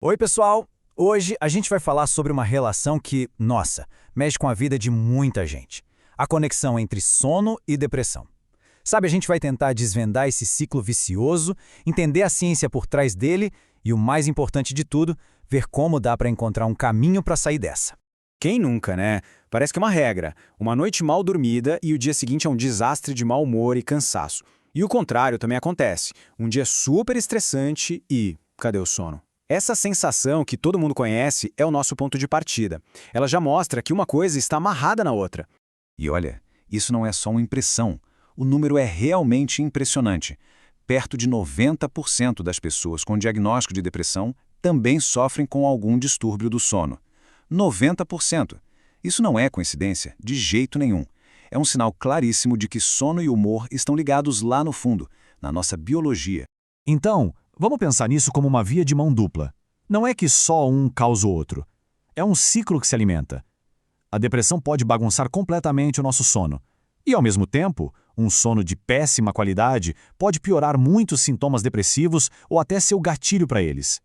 Oi, pessoal! Hoje a gente vai falar sobre uma relação que, nossa, mexe com a vida de muita gente. A conexão entre sono e depressão. Sabe, a gente vai tentar desvendar esse ciclo vicioso, entender a ciência por trás dele e, o mais importante de tudo, ver como dá para encontrar um caminho para sair dessa. Quem nunca, né? Parece que é uma regra. Uma noite mal dormida e o dia seguinte é um desastre de mau humor e cansaço. E o contrário também acontece. Um dia super estressante e... cadê o sono? Essa sensação que todo mundo conhece é o nosso ponto de partida. Ela já mostra que uma coisa está amarrada na outra. E olha, isso não é só uma impressão. O número é realmente impressionante. Perto de 90% das pessoas com diagnóstico de depressão também sofrem com algum distúrbio do sono. 90%. Isso não é coincidência, de jeito nenhum. É um sinal claríssimo de que sono e humor estão ligados lá no fundo, na nossa biologia. Então, vamos pensar nisso como uma via de mão dupla. Não é que só um causa o outro. É um ciclo que se alimenta. A depressão pode bagunçar completamente o nosso sono. E, ao mesmo tempo, um sono de péssima qualidade pode piorar muitos sintomas depressivos ou até ser o gatilho para eles.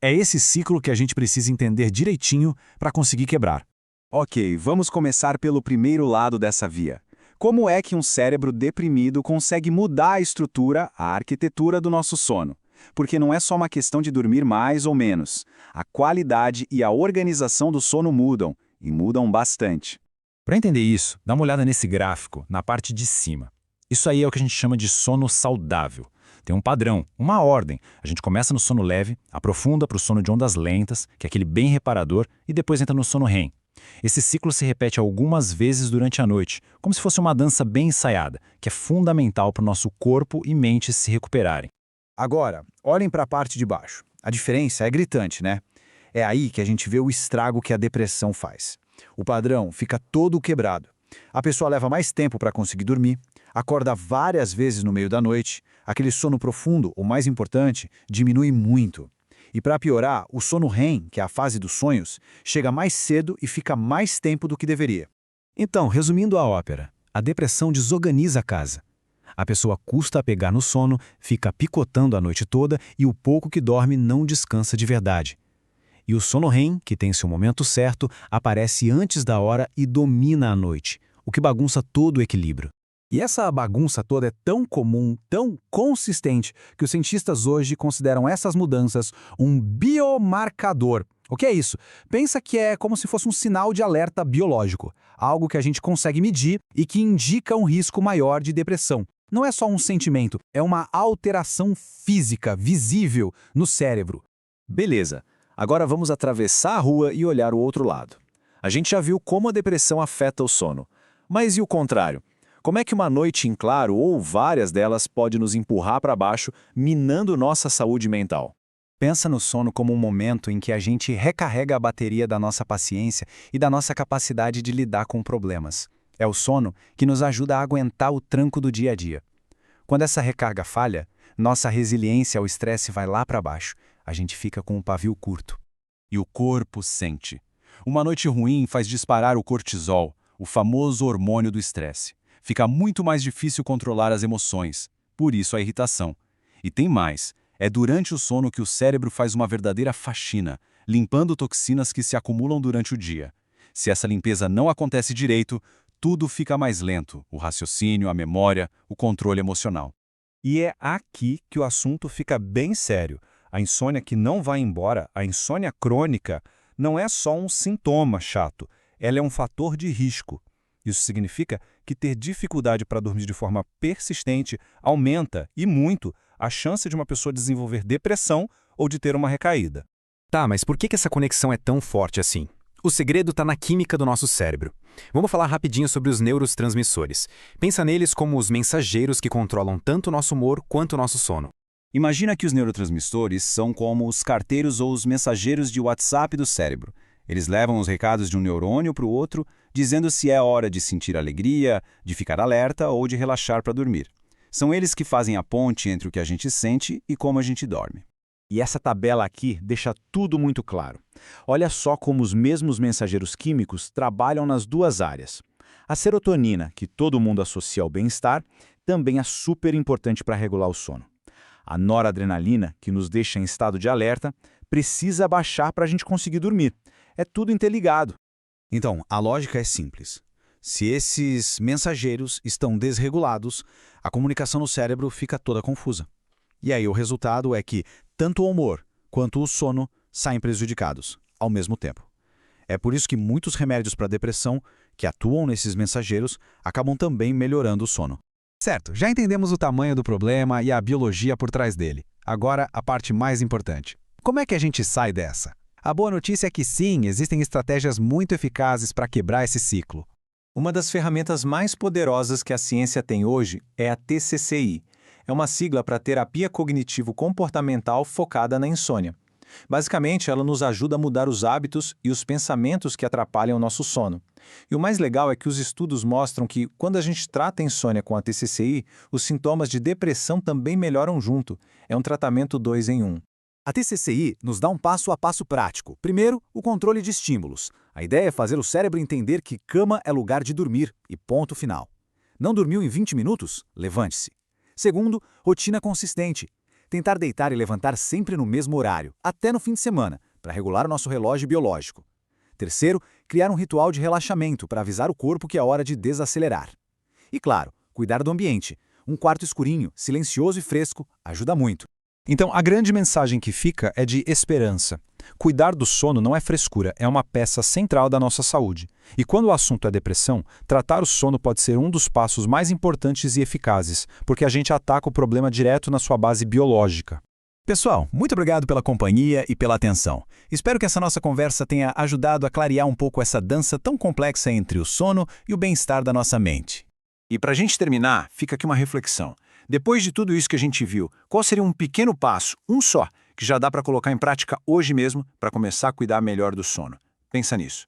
É esse ciclo que a gente precisa entender direitinho para conseguir quebrar. Ok, vamos começar pelo primeiro lado dessa via. Como é que um cérebro deprimido consegue mudar a estrutura, a arquitetura do nosso sono? Porque não é só uma questão de dormir mais ou menos. A qualidade e a organização do sono mudam, e mudam bastante. Para entender isso, dá uma olhada nesse gráfico, na parte de cima. Isso aí é o que a gente chama de sono saudável. Tem um padrão, uma ordem. A gente começa no sono leve, aprofunda para o sono de ondas lentas, que é aquele bem reparador, e depois entra no sono REM. Esse ciclo se repete algumas vezes durante a noite, como se fosse uma dança bem ensaiada, que é fundamental para o nosso corpo e mente se recuperarem. Agora, olhem para a parte de baixo. A diferença é gritante, né? É aí que a gente vê o estrago que a depressão faz. O padrão fica todo quebrado. A pessoa leva mais tempo para conseguir dormir, acorda várias vezes no meio da noite, aquele sono profundo, o mais importante, diminui muito. E para piorar, o sono REM, que é a fase dos sonhos, chega mais cedo e fica mais tempo do que deveria. Então, resumindo a ópera, a depressão desorganiza a casa. A pessoa custa a pegar no sono, fica picotando a noite toda e o pouco que dorme não descansa de verdade. E o sono REM, que tem seu momento certo, aparece antes da hora e domina a noite, o que bagunça todo o equilíbrio. E essa bagunça toda é tão comum, tão consistente, que os cientistas hoje consideram essas mudanças um biomarcador. O que é isso? Pensa que é como se fosse um sinal de alerta biológico, algo que a gente consegue medir e que indica um risco maior de depressão. Não é só um sentimento, é uma alteração física visível no cérebro. Beleza, agora vamos atravessar a rua e olhar o outro lado. A gente já viu como a depressão afeta o sono. Mas e o contrário? Como é que uma noite em claro ou várias delas pode nos empurrar para baixo, minando nossa saúde mental? Pensa no sono como um momento em que a gente recarrega a bateria da nossa paciência e da nossa capacidade de lidar com problemas. É o sono que nos ajuda a aguentar o tranco do dia a dia. Quando essa recarga falha, nossa resiliência ao estresse vai lá para baixo. A gente fica com o pavio curto. E o corpo sente. Uma noite ruim faz disparar o cortisol, o famoso hormônio do estresse. Fica muito mais difícil controlar as emoções, por isso a irritação. E tem mais, é durante o sono que o cérebro faz uma verdadeira faxina, limpando toxinas que se acumulam durante o dia. Se essa limpeza não acontece direito, tudo fica mais lento, o raciocínio, a memória, o controle emocional. E é aqui que o assunto fica bem sério. A insônia que não vai embora, a insônia crônica, não é só um sintoma chato, ela é um fator de risco. Isso significa que ter dificuldade para dormir de forma persistente aumenta, e muito, a chance de uma pessoa desenvolver depressão ou de ter uma recaída. Tá, mas por que essa conexão é tão forte assim? O segredo está na química do nosso cérebro. Vamos falar rapidinho sobre os neurotransmissores. Pensa neles como os mensageiros que controlam tanto o nosso humor quanto o nosso sono. Imagina que os neurotransmissores são como os carteiros ou os mensageiros de WhatsApp do cérebro. Eles levam os recados de um neurônio para o outro, dizendo se é hora de sentir alegria, de ficar alerta ou de relaxar para dormir. São eles que fazem a ponte entre o que a gente sente e como a gente dorme. E essa tabela aqui deixa tudo muito claro. Olha só como os mesmos mensageiros químicos trabalham nas duas áreas. A serotonina, que todo mundo associa ao bem-estar, também é super importante para regular o sono. A noradrenalina, que nos deixa em estado de alerta, precisa baixar para a gente conseguir dormir. É tudo interligado. Então, a lógica é simples. Se esses mensageiros estão desregulados, a comunicação no cérebro fica toda confusa. E aí o resultado é que tanto o humor quanto o sono saem prejudicados, ao mesmo tempo. É por isso que muitos remédios para depressão, que atuam nesses mensageiros, acabam também melhorando o sono. Certo, já entendemos o tamanho do problema e a biologia por trás dele. Agora, a parte mais importante. Como é que a gente sai dessa? A boa notícia é que sim, existem estratégias muito eficazes para quebrar esse ciclo. Uma das ferramentas mais poderosas que a ciência tem hoje é a TCCI. É uma sigla para Terapia Cognitivo-Comportamental focada na insônia. Basicamente, ela nos ajuda a mudar os hábitos e os pensamentos que atrapalham o nosso sono. E o mais legal é que os estudos mostram que, quando a gente trata a insônia com a TCCI, os sintomas de depressão também melhoram junto. É um tratamento 2 em 1. A TCCI nos dá um passo a passo prático. Primeiro, o controle de estímulos. A ideia é fazer o cérebro entender que cama é lugar de dormir e ponto final. Não dormiu em 20 minutos? Levante-se. Segundo, rotina consistente. Tentar deitar e levantar sempre no mesmo horário, até no fim de semana, para regular o nosso relógio biológico. Terceiro, criar um ritual de relaxamento para avisar o corpo que é hora de desacelerar. E claro, cuidar do ambiente. Um quarto escurinho, silencioso e fresco ajuda muito. Então, a grande mensagem que fica é de esperança. Cuidar do sono não é frescura, é uma peça central da nossa saúde. E quando o assunto é depressão, tratar o sono pode ser um dos passos mais importantes e eficazes, porque a gente ataca o problema direto na sua base biológica. Pessoal, muito obrigado pela companhia e pela atenção. Espero que essa nossa conversa tenha ajudado a clarear um pouco essa dança tão complexa entre o sono e o bem-estar da nossa mente. E para a gente terminar, fica aqui uma reflexão. Depois de tudo isso que a gente viu, qual seria um pequeno passo, um só, que já dá para colocar em prática hoje mesmo para começar a cuidar melhor do sono? Pensa nisso.